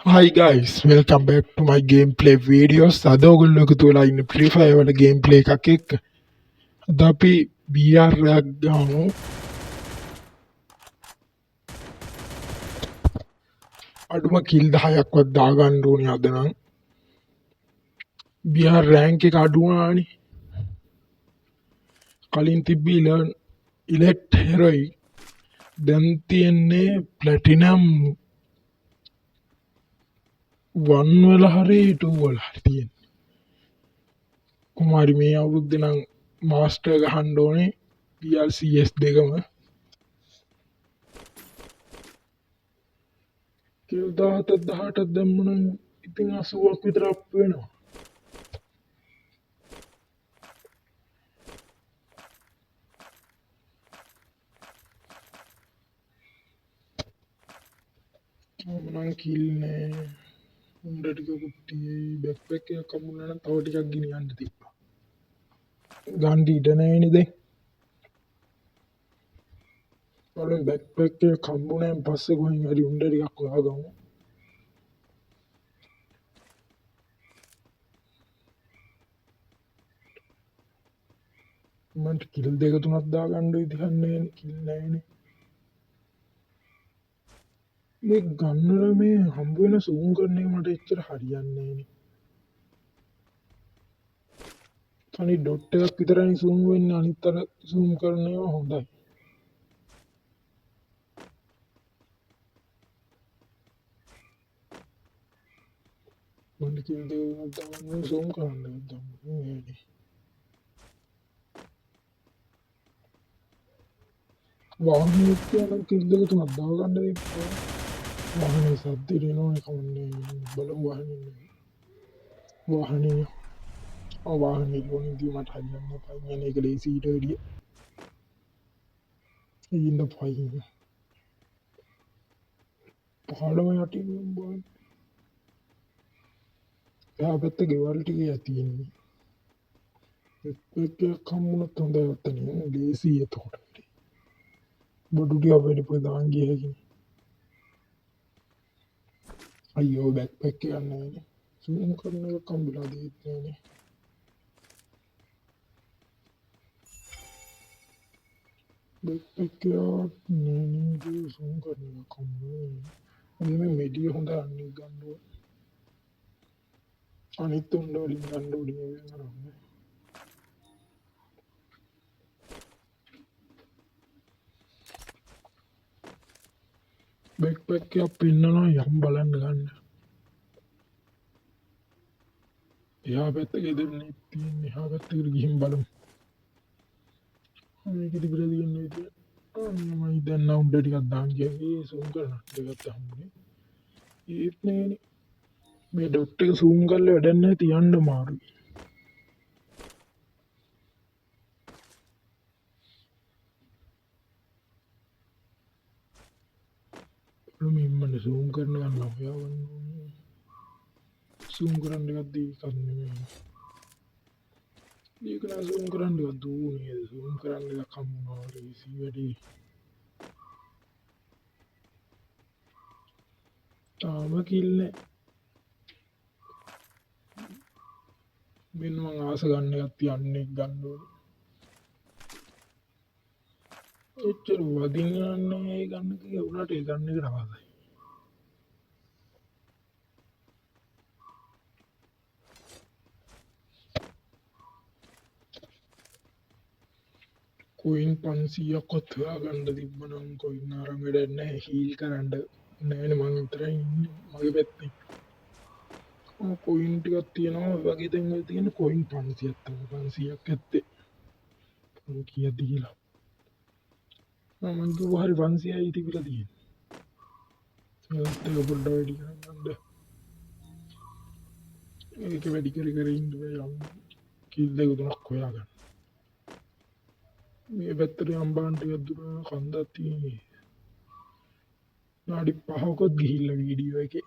Hi guys, welcome back to my gameplay videos. අද ඔයගොල්ලෝ එකතු වෙලා ඉන්නේ Free Fire වල gameplay එකක් එක්ක. අද අපි BR එකක් ගමු. අඩුම kill 10ක්වත් දාගන්න ඕනේ අද නම්. BR rank එක අඩු වුණානේ. කලින් තිබ්බ elite heroic දැන් තියෙන්නේ platinum 1 වල හරි 2 වල හරි තියෙන්නේ. කුමාරි මේ අවුරුද්දේ නම් මාස්ටර් ගහන්න ඕනේ BR CS දෙකම. කිල් 17 18ක් දැම්මනම් ඉතින් 80ක් විතර අප් වෙනවා. මම කිල් නෑ උන්ට ටිකකුත් තියෙයි බැක්පැක් එකක් හම්බුනා නම් තව ටිකක් ගෙනියන්න තිබ්බා. ගන්න ඉඩ නෑනේ දැන්. බලමු බැක්පැක් එකක් හම්බුනාන් පස්සේ කොහෙන් හරි උන්ට ටිකක් හොයාගමු. මන්ට කිල් දෙක තුනක් දාගන්න විදිහක් නෑනේ කිල් නෑනේ. මේ ගන්නර මේ හම්බ වෙන සූම් කරන එක මට එච්චර හරියන්නේ නෑනේ. අනිත් ඩොට් එකක් විතරයි සූම් වෙන්නේ අනිත් අර සූම් කරන ඒවා හොඳයි. මන්ට කිල් දෙක තුනක් දාගන්න සූම් කරන්න නෑනේ. වාහනේ තියනම් කිල් දෙක තුනක් දාගන්න තිබ්බා. වාහනේ සද්දෙට එනවනේ කවන්නේ බලමු වාහනේ වාහනේ ගොනින්දී මට හරියන්න එපා යන එක ලේසියට වැඩිය ඉන්න පයින් පහළම යටින් බලන්න එහා පැත්තේ ගෙවල් ටික තියෙන්නේ එකක් හම්බුනොත් හොඳයි ඔතනින් ලේසි එතකොට බඩු ටික වැඩිපුර දාන් ගිය හැකියි අයියෝ බෑක්පැක් එකක් නෑනේ සූම් කරන එක කම්බිලා දෙත් නෑනේ බෑක්පැක් එකක් නෑනේ සූම් කරන එක කම්බිලා මේ මෙඩිය හොඳ අන්නේ ගන්න ඕනේ අනිත් උන්ට වලින් ගන්න ඕනේ කරන්නේ බෑක්පැක් එකක් පෙන්නනවා යම් බලන්න ගන්න එහා පැත්තේ ගෙදරනේ තියෙන්නේ එහා පැත්තට ගිහින් බලමු මේක තිබිලා තියෙන විදිය මම දැන් නම් උඩ ටිකක් දාන් ගියා සූම් කරන දෙකත් හම්බුනේ ඒත් නෑනේ මේ ඩොට් එක සූම් කරලා වැඩක් නැහැ තියන්න අමාරුයි මෙම්මනේ සූම් කරන ගන්න හොයාගන්න ඕනේ සූම් කරන්න එකක් දී කරන්නේ මේක නම් සූම් කරන්න එකක් දුන්නේ සූම් කරන්න එකක් හම්බුනා ලේසි වැඩි තාම කිල් නෑ මෙන්න මං ආස ගන්න එකක් තියන්නේ ගන්න ඕනේ එච්චර වදින්න යන්නේ ගන්න කිය උනාට ඒ ගන්න එක නවාසයි කොයින් 500ක්වත් හොයාගන්න තිබ්බනම් කොයින් අරන් වැඩක් නැහැ හීල් කරන්න නෑනේ මං විතරයි ඉන්නේ මගේ පැත්තේ කොයින් ටිකක් තියෙනවා වගේ තැන් වල තියෙන කොයින් 500ක් තමයි 500ක් ඇත්තේ කීයද කියලා මම කිව්වා හරි 500යි තිබිලා තියෙන්නේ ඒක පොඩ්ඩක් වැඩි කරගන්න ඒක වැඩි කර ඉන්න බෑ යම් කිල් දෙක තුනක් හොයාගන්න මේ පැත්තට අම්බාන් ටිකක් දුර කන්දක් තියෙන්නේ නාඩි 5කොත් ගිහිල්ලා වීඩියෝ එකේ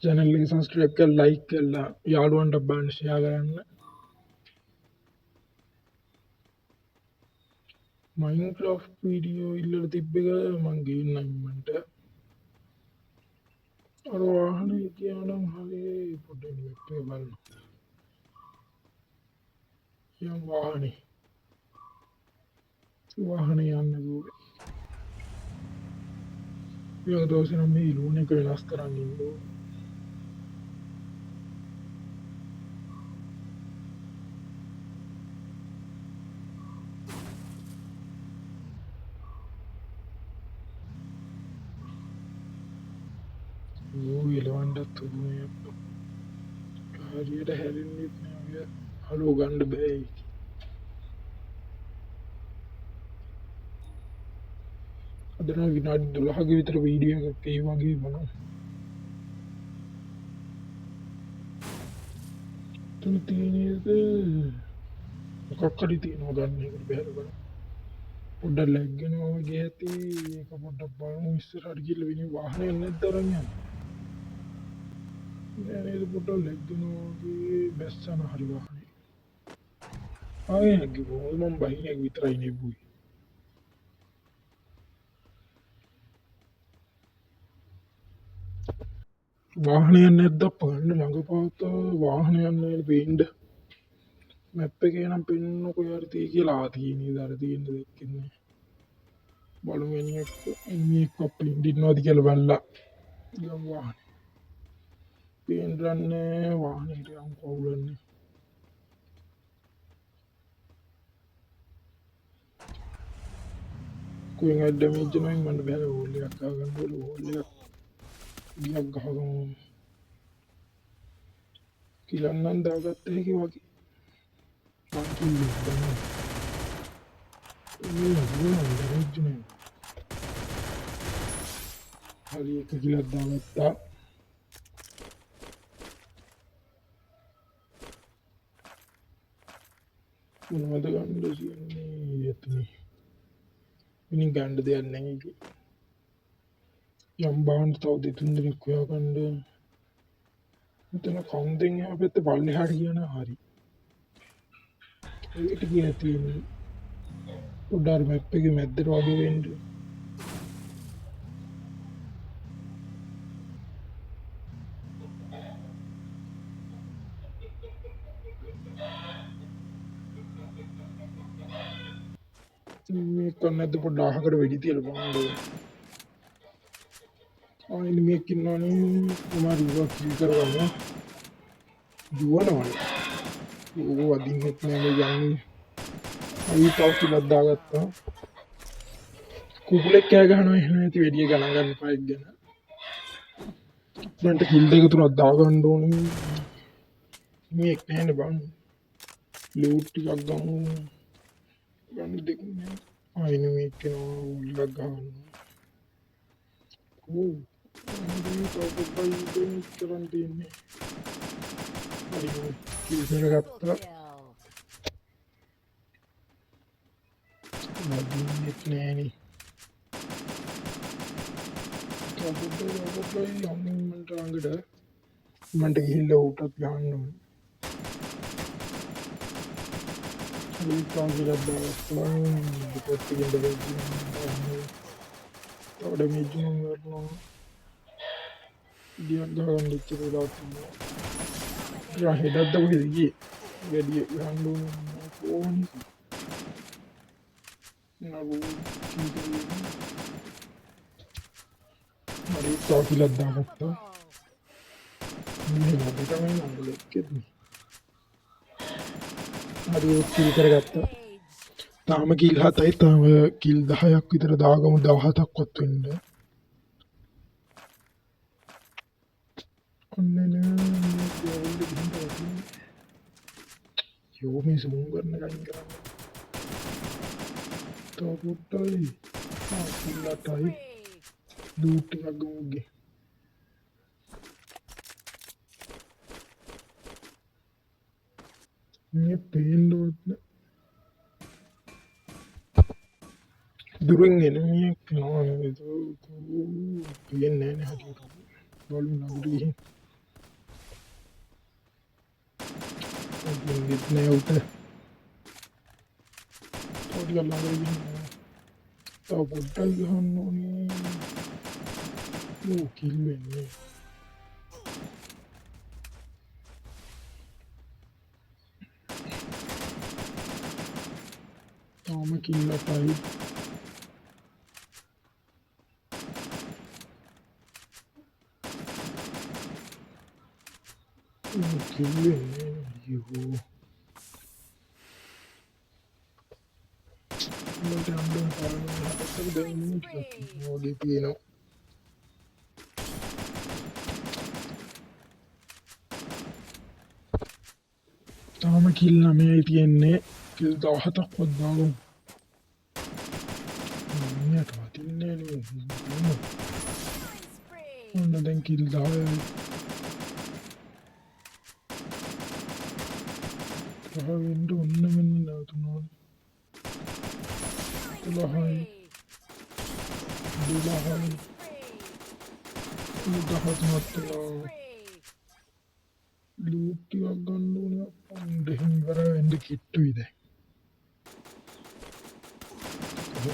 channel එක subscribe කරලා like කරලා යාළුවන්ට බලන්න share කරන්න මයින්ක්‍රොෆ්ට් වීඩියෝ ඉල්ලලා තිබ්බ එක මං ගේන්නම් ඉන්නන්ට. අර වාහනේ කියනම් හරි පොඩ්ඩක් වෙබ් එක බලන්න. යම් වාහනේ යන්න ගෝලේ. ඊළඟ දවසේ නම් මේ ලූන් එක වෙනස් කරන්න ඉන්න ඕනේ. එලවන්නත් උනේ හරියට හැරෙන්නෙත් නෑ. හලෝ ගන්න බෑ. අද නම් විනාඩි 12ක විතර වීඩියෝ එකක් ඒ වගේ බලන්න. තුන තියෙනේද මොකක් හරි තියෙනවා ගන්න එකට බැහැර බලන්න. පොඩ්ඩක් ලැග්ගෙනවා වගේ ඇති. ඒක පොඩ්ඩක් බලමු ඉස්සරහට ගිහලා වෙන වාහනේ නැද්ද අරන් යන්න. නෑ නේද පොඩ්ඩක් ලැග්ගෙනවා වගේ බැස්සන හරි වාහනේ. ආයෙ නැග්ගුවා මම බහිනක් විතරයි නෙබුයි. වාහනයක් නැද්ද අප්පා ගන්න ළඟපාත වාහනයක් නෑ පේන්න. මැප් එකේ නම් පෙන්නකො යාර තී කියලා තියෙන්නේ දාර තියෙන දෙකකින්නේ. බලමු එනියක් මේක අප්පා ඉන්දිනවද කියලා බලලා. ගම් වාහනේ. පේන්නන්නේ වාහනේ යම් කවුලන්නේ. කොහෙන් හරි ඩැමේජ් වෙනවා මන්න බෑ ඕල් එකක් ගන්න ඕනේ ඕල් එකක්. ගියක් ගහගමු. කිලන්නම් දාගත්ත හැකි වගේ. හරි එක කිලක් දාගත්තා. මොනවද ගන්න කියන්නේ එතන. ඉතින් ගන්න දෙයක් නැහැ ඒක. යම් බාන්න තව දෙතුන් දෙනෙක් හොයාගන්න. මෙතන කවුන්ටෙන් එහා පැත්තේ පල්ලෙහාට කියන හරි. ඒකට කියලා තියෙන්නේ. පොඩ්ඩක් මැප් එකේ මැද්දට වගේ වෙන්න. මේක නැද්ද පොඩ්ඩක් අහකට වෙඩි තියලා බලන්න. ආයෙත් මේක ඉන්නවනේ කුමාරි වක් කරගන්න. දුවනවා. ඕක වදින්නෙත් නෑ මේ යන්නේ. අයි තව කිලක් දාගත්තා. කුකුලෙක් කෑ ගහනවා එහෙම නැති වෙඩිය ගණන් ගන්න පයික් ගැන. මන්ට කිල් දෙක තුනක් දාගන්න ඕනේ. මේක නෑනේ බං. ලූට් ටිකක් ගමු. ගන්න දෙක නෑ. ආයෙත් මේක කෙනා උල්ලක් ගන්න. ඕ මේ තව පොඩ්ඩක් කරන් තියන්නේ. හරි කිල් දෙක ගත්තා. වදින්නෙත් නෑනේ. මන්ට ළඟට මන්ට ගිහිල්ලා ඌටත් ගහන්න ඕනේ. ඒ කාගෙලා දාලා දෙපැත්තකින් දෙකකින් තවඩ මේජුම් කරනවා. ගියක් ගහගන්න ඉච්චර දාලා තිබුණා. යා හෙඩක්ද කොහෙද ගියේ? වැඩි ගහන්න ඕනේ. හරි තව කිලක් දාගත්තා. මේ වගේ තමයි නංගල එක්කෙන්නේ. හරි කිල් කරගත්තා. තාම කිල් 7යි තාම කිල් 10ක් විතර දාගමු 17ක්වත් වෙන්න. ඔන්න නෑ යෝ මේ සූම් කරන කයින් කරන්නේ. තව පොට්ටයි. කිල්ලටයි. ලූට් ටිකක් ගමුගේ. මේ පේන්නවත් නෑ. දුරින් එනමියක් යනවා නේද? පේන්නේ නෑ හරියට. බලමු ළඟට ගිහින්. දෙන්නේ නෑ උට. පොඩි ළඟට ගිහින් තව පොඩ්ඩක් ගහන්න ඕනේ. ඕ කිල් වෙන්නේ. තාම කිල් අපයි. ඕ කිල් වෙන්නේ. අයියෝ. මට අම්බෙන් පාරමිතා හදන්න දැන් ටිකක් වගේ තියෙනවා. තාම කිල් 9යි තියෙන්නේ. කිල් 17ක් වත් දාගමු. මීයට වටින්නේ නේ. ඔන්න දැන් කිල් 10යි. වෙන්න ඔන්න මෙන්න නැවතුණා. 11යි. 12යි. 13ත් ලූට් ටිකක් ගන්න ඕනේ. දෙහින් ඉවර වෙන්න කිට්ටුයි දැන්.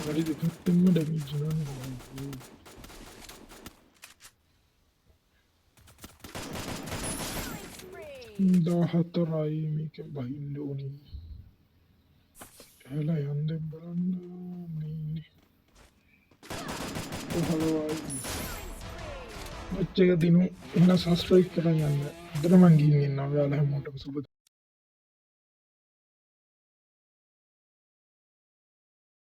වැඩි දෙකක්ම ඩැමේජ් නෑ. 14යි මේකෙන් බහින්න ඕනේ. ඇහලා යන්න බලන්න මේ 15යි. මැච් එක දිනු එහෙනම් සබ්ස්ක්‍රයිබ් කරන් යන්න. අදට මං ගිහින් ඉන්නවා. ඔයාලා හැමෝටම සුබ